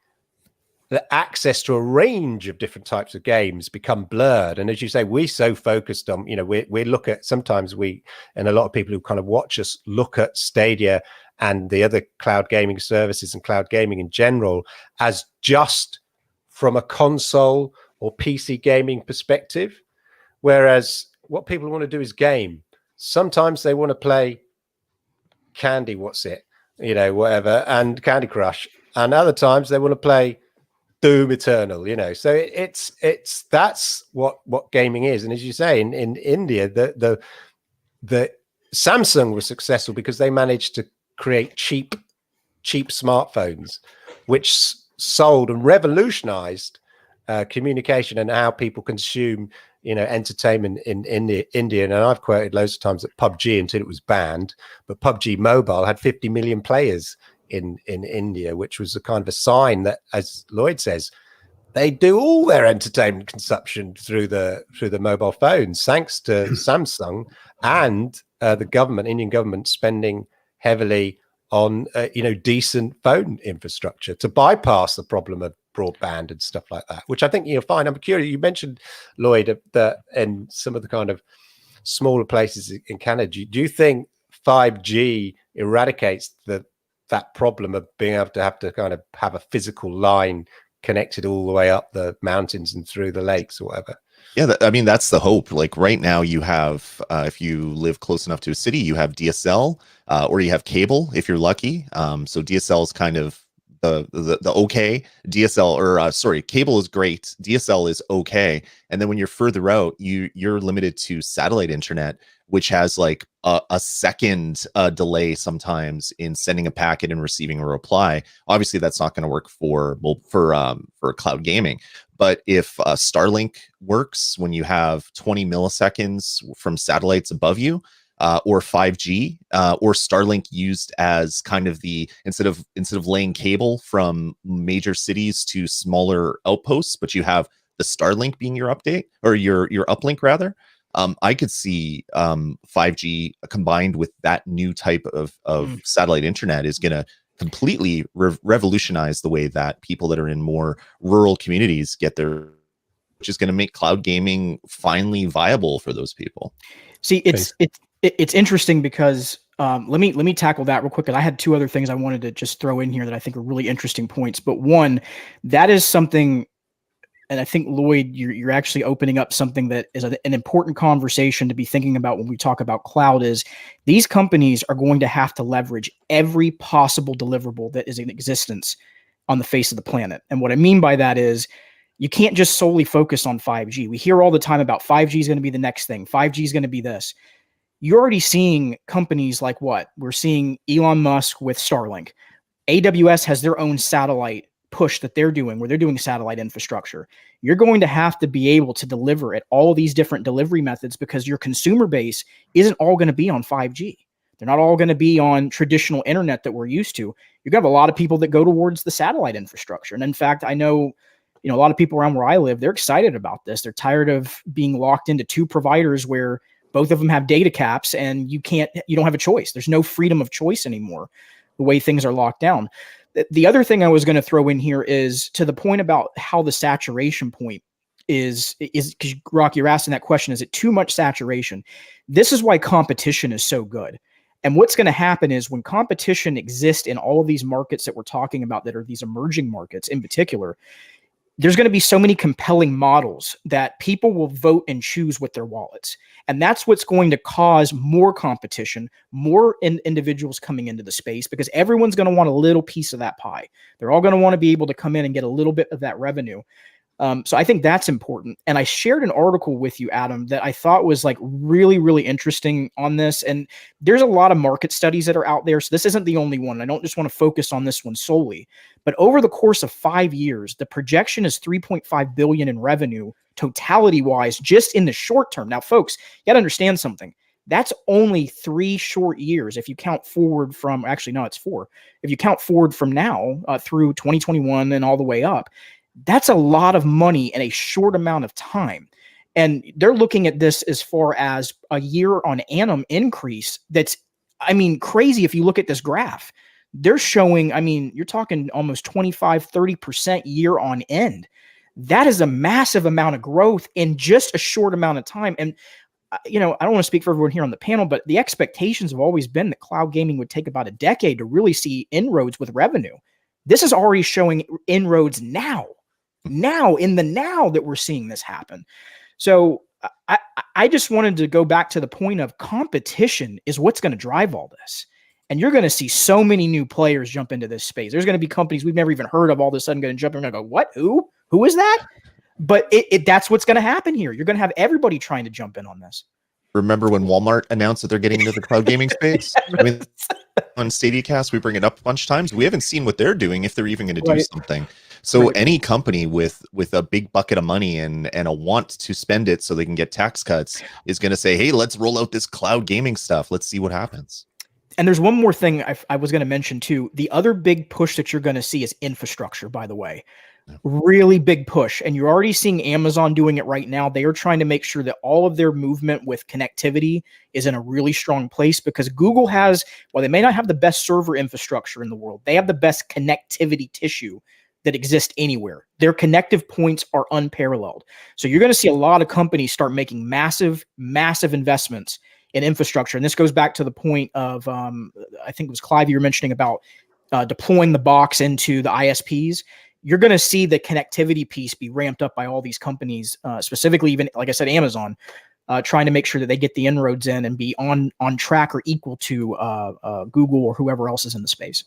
access to a range of different types of games become blurred. And as you say, we're so focused on, we look at, sometimes and a lot of people who kind of watch us look at Stadia and the other cloud gaming services and cloud gaming in general as just from a console or PC gaming perspective. Whereas what people want to do is game. Sometimes they want to play Candy, whatever, and Candy Crush. And other times they want to play Doom Eternal, so it's that's what gaming is. And as you say, in India, the Samsung was successful because they managed to create cheap smartphones, which sold and revolutionized communication and how people consume entertainment in India. And I've quoted loads of times that PUBG, until it was banned, but PUBG Mobile had 50 million players in India, which was a kind of a sign that, as Lloyd says, they do all their entertainment consumption through the mobile phones, thanks to Samsung and the government, Indian government, spending heavily on decent phone infrastructure to bypass the problem of broadband and stuff like that, which I think you'll find. I'm curious, you mentioned, Lloyd, that in some of the kind of smaller places in Canada, do you think 5G eradicates that problem of being able to have a physical line connected all the way up the mountains and through the lakes or whatever? Yeah, that's the hope. Like right now you have, if you live close enough to a city, you have DSL or you have cable if you're lucky. So DSL is kind of the okay. Cable is great. DSL is okay. And then when you're further out, you're limited to satellite internet, which has like a second delay sometimes in sending a packet and receiving a reply. Obviously, that's not going to work for cloud gaming. But if Starlink works when you have 20 milliseconds from satellites above you, or 5G, or Starlink used as kind of instead of laying cable from major cities to smaller outposts, but you have the Starlink being your update or your uplink rather. I could see 5G combined with that new type of satellite internet is going to completely revolutionize the way that people that are in more rural communities get their, which is going to make cloud gaming finally viable for those people. See, it's interesting because let me tackle that real quick. And I had two other things I wanted to just throw in here that I think are really interesting points. But one, that is something, and I think, Lloyd, you're actually opening up something that is an important conversation to be thinking about when we talk about cloud. Is these companies are going to have to leverage every possible deliverable that is in existence on the face of the planet. And what I mean by that is you can't just solely focus on 5G. We hear all the time about 5G is going to be the next thing. 5G is going to be this. You're already seeing companies like what? We're seeing Elon Musk with Starlink. AWS has their own satellite push that they're doing where they're doing satellite infrastructure. You're going to have to be able to deliver at all these different delivery methods because your consumer base isn't all going to be on 5G. They're not all going to be on traditional internet that we're used to. You're going to have a lot of people that go towards the satellite infrastructure. And in fact, I know, a lot of people around where I live, they're excited about this. They're tired of being locked into two providers where both of them have data caps and you don't have a choice. There's no freedom of choice anymore, the way things are locked down. The other thing I was going to throw in here is to the point about how the saturation point is because Rokk, you're asking that question, is it too much saturation? This is why competition is so good. And what's going to happen is when competition exists in all of these markets that we're talking about that are these emerging markets in particular, there's going to be so many compelling models that people will vote and choose with their wallets. And that's what's going to cause more competition, more individuals coming into the space, because everyone's going to want a little piece of that pie. They're all going to want to be able to come in and get a little bit of that revenue. So I think that's important. And I shared an article with you, Adam, that I thought was like really, really interesting on this. And there's a lot of market studies that are out there. So this isn't the only one. I don't just want to focus on this one solely, but over the course of 5 years, the projection is 3.5 billion in revenue totality wise, just in the short term. Now, folks, you got to understand something. That's only 3 short years. If you count forward from, actually, no, it's 4. If you count forward from now through 2021 and all the way up, that's a lot of money in a short amount of time. And they're looking at this as far as a year on annum increase. That's, I mean, crazy. If you look at this graph, they're showing, I mean, you're talking almost 25, 30% year on end. That is a massive amount of growth in just a short amount of time. And, you know, I don't want to speak for everyone here on the panel, but the expectations have always been that cloud gaming would take about a decade to really see inroads with revenue. This is already showing inroads now in the now that we're seeing this happen. So I just wanted to go back to the point of competition is what's going to drive all this. And you're going to see so many new players jump into this space. There's going to be companies we've never even heard of all of a sudden going to jump in and go, what? Who is that? But that's what's going to happen here. You're going to have everybody trying to jump in on this. Remember when Walmart announced that they're getting into the cloud gaming space? I mean, on StadiaCast, we bring it up a bunch of times. We haven't seen what they're doing, if they're even going to do something. So any company with a big bucket of money and a want to spend it so they can get tax cuts is going to say, hey, let's roll out this cloud gaming stuff. Let's see what happens. And there's one more thing I was going to mention too. The other big push that you're going to see is infrastructure, by the way. Really big push. And you're already seeing Amazon doing it right now. They are trying to make sure that all of their movement with connectivity is in a really strong place, because Google has, while they may not have the best server infrastructure in the world, they have the best connectivity tissue that exist anywhere. Their connective points are unparalleled. So you're going to see a lot of companies start making massive investments in infrastructure. And this goes back to the point of, I think it was Clive you were mentioning about deploying the box into the ISPs. You're going to see the connectivity piece be ramped up by all these companies, specifically even, like I said, Amazon, trying to make sure that they get the inroads in and be on track or equal to Google or whoever else is in the space.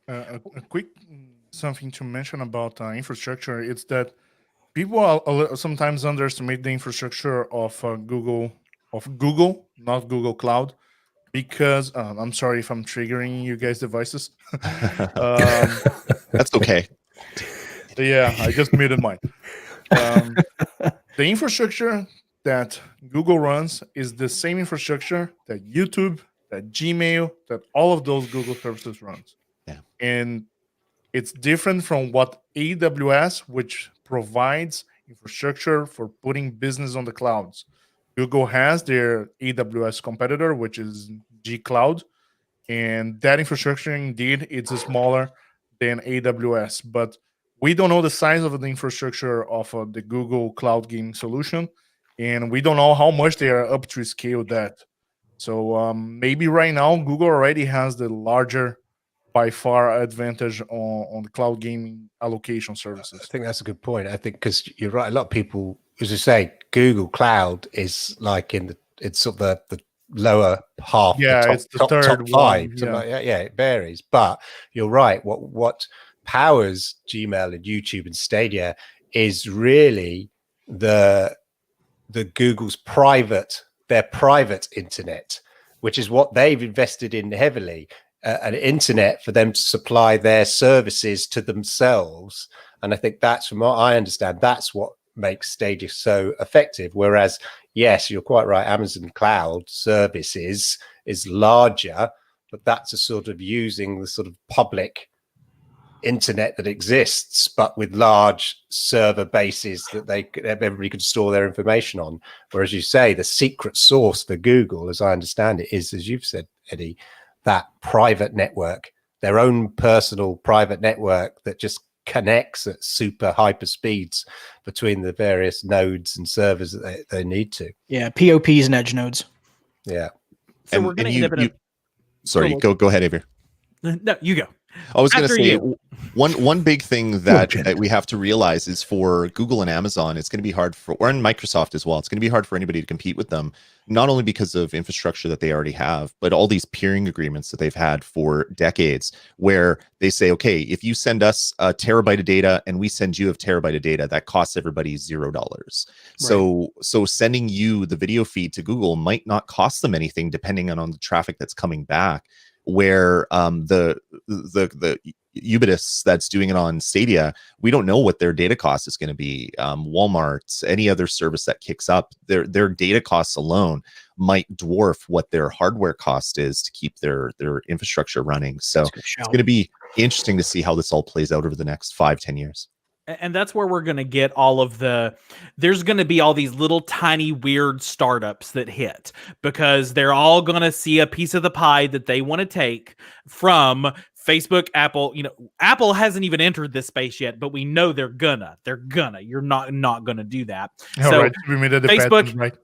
A quick something to mention about infrastructure is that people sometimes underestimate the infrastructure of Google, not Google Cloud, because I'm sorry if I'm triggering you guys' devices. That's okay. Yeah, I just muted mine. The infrastructure that Google runs is the same infrastructure that YouTube, that Gmail, that all of those Google services runs. Yeah. And it's different from what AWS, which provides infrastructure for putting business on the clouds. Google has their AWS competitor, which is G Cloud, and that infrastructure indeed it's smaller than AWS, but we don't know the size of the infrastructure of the Google Cloud Gaming solution, and we don't know how much they are up to scale that. So maybe right now Google already has the larger, by far, advantage on the cloud gaming allocation services. I think that's a good point. I think because you're right, a lot of people, as you say, Google Cloud is like it's sort of the lower half. Yeah, it's the third top 5. one. Yeah, it varies. But you're right. What powers Gmail and YouTube and Stadia is really the Google's private internet, which is what they've invested in heavily. An internet for them to supply their services to themselves. And I think that's, from what I understand, that's what makes Stadia so effective. Whereas, yes, you're quite right, Amazon Cloud Services is larger, but that's a sort of using the sort of public internet that exists, but with large server bases that everybody could store their information on. Whereas you say the secret sauce for Google, as I understand it, is, as you've said, Eddie, that private network, their own personal private network that just connects at super hyper speeds between the various nodes and servers that they need to. Yeah, POPs and edge nodes. Yeah. So we're going to end up in Sorry, go ahead, Avery. No, you go. I was going to say, One big thing that we have to realize is for Google and Amazon, it's going to be hard for, or in Microsoft as well, it's going to be hard for anybody to compete with them, not only because of infrastructure that they already have, but all these peering agreements that they've had for decades, where they say, okay, if you send us a terabyte of data and we send you a terabyte of data, that costs everybody $0. Right. So sending you the video feed to Google might not cost them anything, depending on the traffic that's coming back. Where the Ubitus that's doing it on Stadia, we don't know what their data cost is going to be. Walmart, any other service that kicks up, their data costs alone might dwarf what their hardware cost is to keep their infrastructure running. So it's going to be interesting to see how this all plays out over the next 5-10 years. And that's where we're going to get all of there's going to be all these little tiny weird startups that hit, because they're all going to see a piece of the pie that they want to take from Facebook, Apple. Apple hasn't even entered this space yet, but we know they're gonna. You're not gonna do that. All so right. We made it Facebook, right?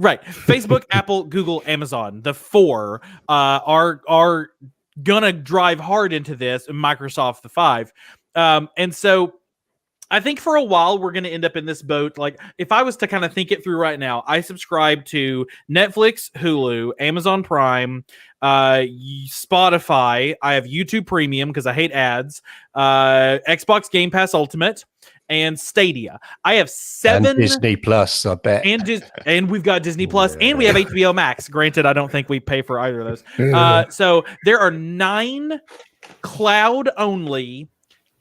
Right. Facebook, Apple, Google, Amazon, the four are gonna drive hard into this, and Microsoft, the five. And so I think for a while we're going to end up in this boat. Like, if I was to kind of think it through right now, I subscribe to Netflix, Hulu, Amazon Prime, Spotify. I have YouTube Premium because I hate ads, Xbox Game Pass Ultimate, and Stadia. I have 7 and Disney Plus, I bet, and we've got Disney Plus, and we have HBO Max. Granted, I don't think we pay for either of those. So there are 9 cloud only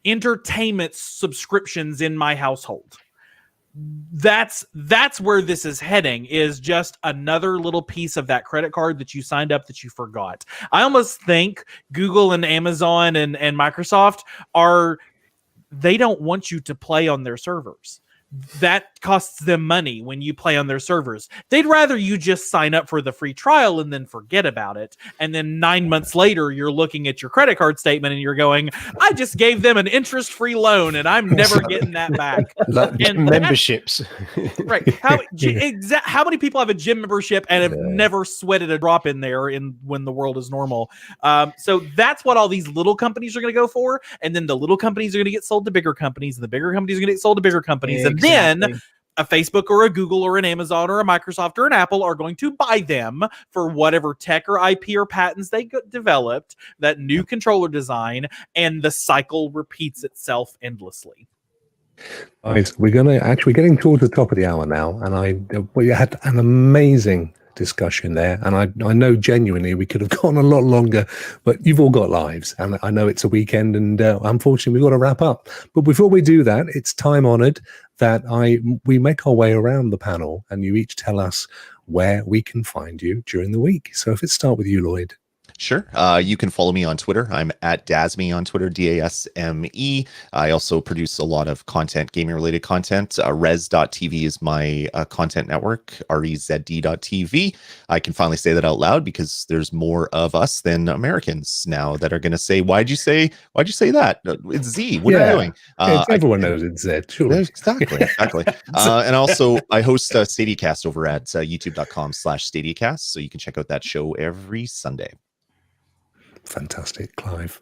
entertainment subscriptions in my household. That's where this is heading, is just another little piece of that credit card that you signed up that you forgot. I almost think Google and Amazon and Microsoft they don't want you to play on their servers. That costs them money when you play on their servers. They'd rather you just sign up for the free trial and then forget about it. And then 9 months later, you're looking at your credit card statement and you're going, I just gave them an interest-free loan and I'm never getting that back. And memberships. Right. How many people have a gym membership and have never sweated a drop in there when the world is normal? So that's what all these little companies are going to go for. And then the little companies are going to get sold to bigger companies, and the bigger companies are going to get sold to bigger companies. And then a Facebook or a Google or an Amazon or a Microsoft or an Apple are going to buy them for whatever tech or IP or patents they developed, that new controller design, and the cycle repeats itself endlessly. Right, we're getting towards the top of the hour now, and we had an amazing discussion there, and I know genuinely we could have gone a lot longer, but you've all got lives, and I know it's a weekend, and unfortunately we've got to wrap up. But before we do that, it's time honored that we make our way around the panel and you each tell us where we can find you during the week. So if it start with you, Lloyd. Sure. You can follow me on Twitter. I'm at Dasme on Twitter, DASME. I also produce a lot of content, gaming-related content. Res.tv is my content network, REZD.tv. I can finally say that out loud because there's more of us than Americans now that are going to say, why'd you say that? It's Z. What are you doing? Everyone knows it's Z. Sure. Exactly. And also, I host StadiaCast over at youtube.com/StadiaCast, so you can check out that show every Sunday. Fantastic. Clive.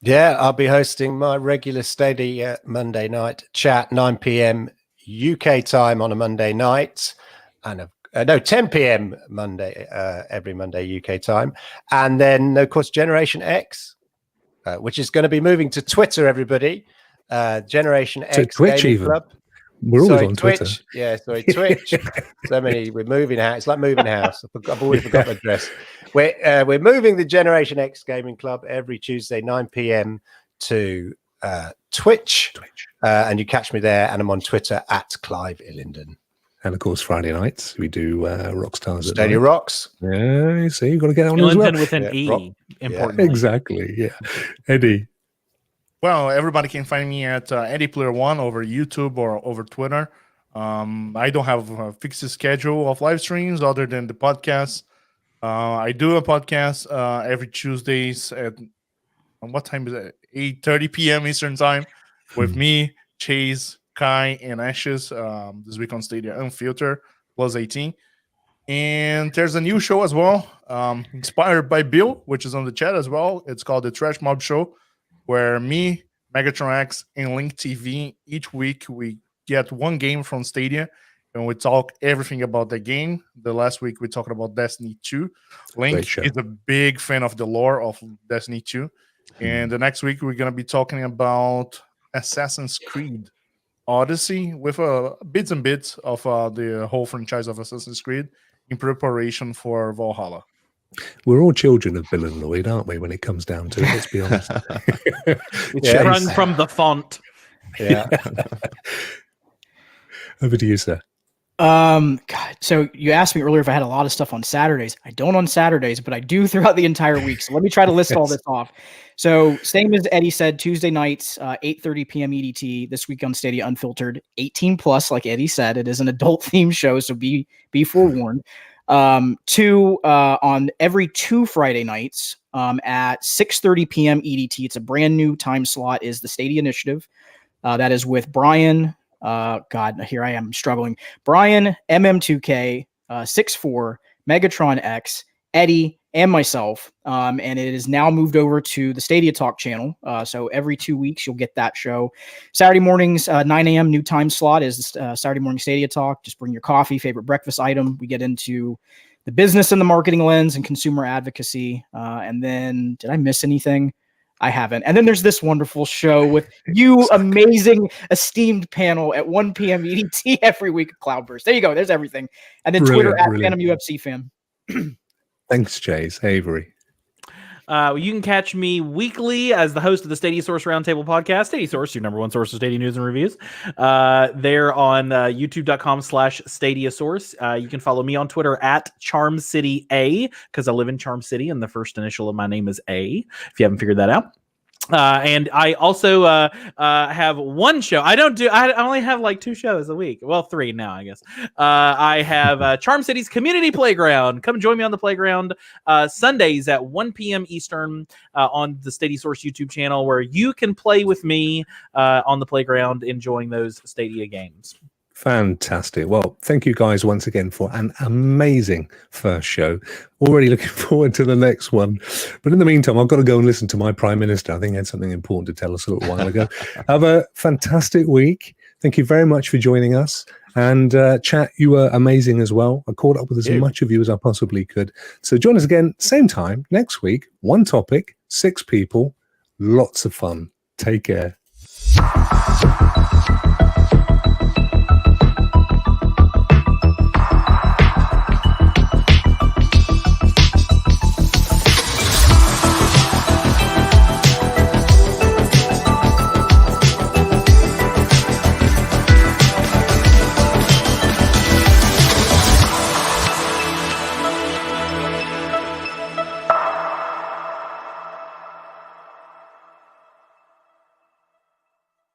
Yeah, I'll be hosting my regular Stadia Monday night chat, 9 p.m. UK time on a Monday night, and 10 p.m. Monday, every Monday UK time. And then, of course, Generation X, which is going to be moving to Twitter, everybody. Generation X Twitch Gaming even. Club. We're always on Twitch. Twitter. Yeah, sorry, Twitch. We're moving house. It's like moving house. I've always forgotten the address. We're moving the Generation X Gaming Club every Tuesday, 9 p.m. to Twitch. And you catch me there, and I'm on Twitter at Clive Illenden. And of course, Friday nights we do Rockstars. Stadia Rocks. Yeah, you see, you've got to get on as Illenden well. with an E. Important. Exactly. Yeah, Eddie. Well, everybody can find me at Eddie Player One over YouTube or over Twitter. I don't have a fixed schedule of live streams other than the podcast. I do a podcast every Tuesdays at what time is it? 8:30 p.m. Eastern time with me, Chase, Kai, and Ashes. This week on Stadia Unfiltered plus 18. And there's a new show as well, inspired by Bill, which is on the chat as well. It's called the Trash Mob Show, where me, Megatron X, and Link TV. Each week we get one game from Stadia, and we talk everything about the game. The last week we talked about Destiny 2. Link is a big fan of the lore of Destiny 2. And the next week we're going to be talking about Assassin's Creed Odyssey with bits and bits of the whole franchise of Assassin's Creed in preparation for Valhalla. We're all children of Bill and Lloyd, aren't we, when it comes down to it? Let's be honest. It's run from the font. Yeah. Over to you, sir. God, so you asked me earlier if I had a lot of stuff on Saturdays. I don't on Saturdays, but I do throughout the entire week. So let me try to list all this off. So same as Eddie said, Tuesday nights, 8:30 p.m. EDT. This week on Stadia Unfiltered, 18 plus, like Eddie said. It is an adult themed show, so be forewarned. On every 2 Friday nights at 6:30 p.m. EDT. It's a brand new time slot. Is the Stadia Initiative. That is with Brian. God, here I am struggling. Brian, MM2K, 64, Megatron X, Eddie, and myself. And it is now moved over to the Stadia Talk channel. So every 2 weeks, you'll get that show. Saturday mornings, 9 a.m. new time slot is Saturday morning Stadia Talk. Just bring your coffee, favorite breakfast item. We get into the business and the marketing lens and consumer advocacy. And then, did I miss anything? I haven't. And then there's this wonderful show with you amazing, esteemed panel at 1 p.m. EDT every week at CloudBurst. There you go. There's everything. And then Twitter at Phantom UFC Fan. Thanks, Chase. Avery. You can catch me weekly as the host of the Stadia Source Roundtable podcast. Stadia Source, your number one source of Stadia news and reviews. They're on youtube.com/Stadia Source. You can follow me on Twitter at Charm City A, because I live in Charm City and the first initial of my name is A, if you haven't figured that out. And I also have one show. I only have like 2 shows a week. Well, 3 now, I guess. I have Charm City's Community Playground. Come join me on the playground Sundays at 1 p.m. Eastern on the Stadia Source YouTube channel, where you can play with me on the playground, enjoying those Stadia games. Fantastic. Well, thank you guys once again for an amazing first show. Already looking forward to the next one. But in the meantime, I've got to go and listen to my Prime Minister. I think he had something important to tell us a little while ago. Have a fantastic week. Thank you very much for joining us. And chat, you were amazing as well. I caught up with as much of you as I possibly could. So join us again, same time, next week. 1 topic, 6 people, lots of fun. Take care.